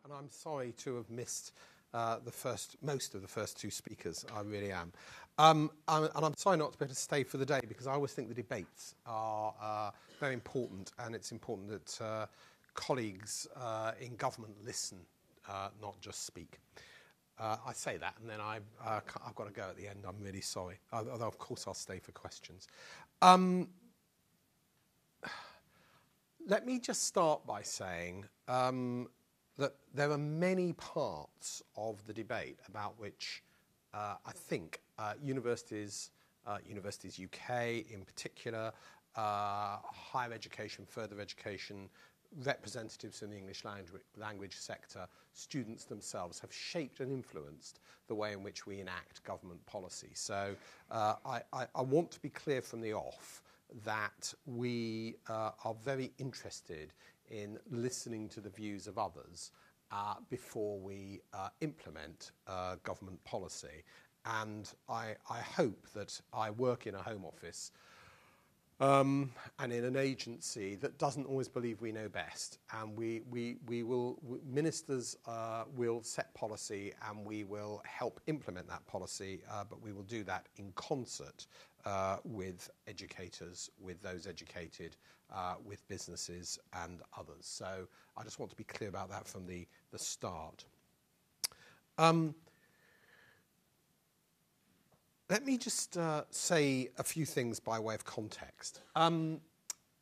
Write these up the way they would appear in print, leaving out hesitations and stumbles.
And I'm sorry to have missed most of the first two speakers. I really am. And I'm sorry not to be able to stay for the day, because I always think the debates are very important, and it's important that colleagues in government listen, not just speak. I say that, and then I've got to go at the end. I'm really sorry. Although, of course, I'll stay for questions. Let me just start by saying that there are many parts of the debate about which I think universities UK in particular, higher education, further education, representatives in the English language sector, students themselves have shaped and influenced the way in which we enact government policy. So I want to be clear from the off that we are very interested in listening to the views of others before we implement government policy. And I hope that I work in a Home Office and in an agency that doesn't always believe we know best. And ministers will set policy, and we will help implement that policy, but we will do that in concert with educators, with those educated, with businesses and others. So I just want to be clear about that from the start. Let me just say a few things by way of context. A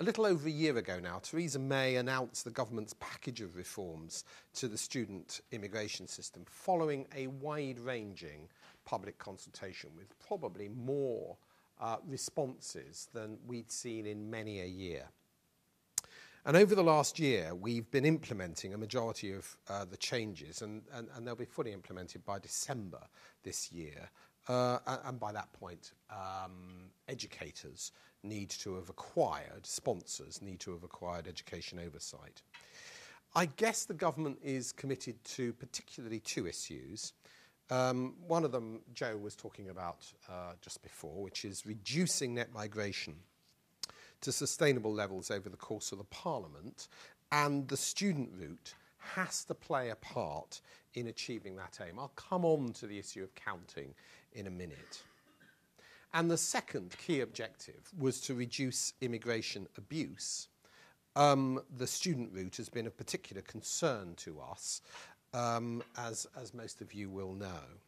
little over a year ago now, Theresa May announced the government's package of reforms to the student immigration system, following a wide-ranging public consultation with probably more responses than we'd seen in many a year. And over the last year, we've been implementing a majority of the changes, and they'll be fully implemented by December this year. And by that point, educators need to have acquired, sponsors need to have acquired education oversight. I guess the government is committed to particularly two issues. One of them Joe was talking about just before, which is reducing net migration to sustainable levels over the course of the Parliament, and the student route has to play a part in achieving that aim. I'll come on to the issue of counting in a minute. And the second key objective was to reduce immigration abuse. The student route has been of particular concern to us, as most of you will know.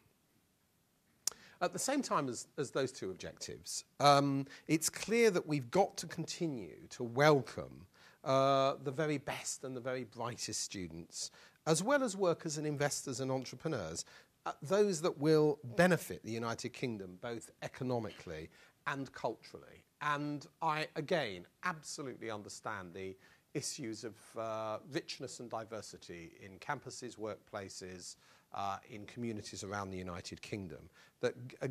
At the same time as those two objectives, it's clear that we've got to continue to welcome the very best and the very brightest students, as well as workers and investors and entrepreneurs, those that will benefit the United Kingdom both economically and culturally. And I, again, absolutely understand the issues of richness and diversity in campuses, workplaces, in communities around the United Kingdom that are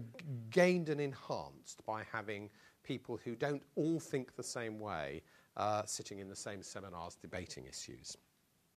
gained and enhanced by having people who don't all think the same way sitting in the same seminars debating issues.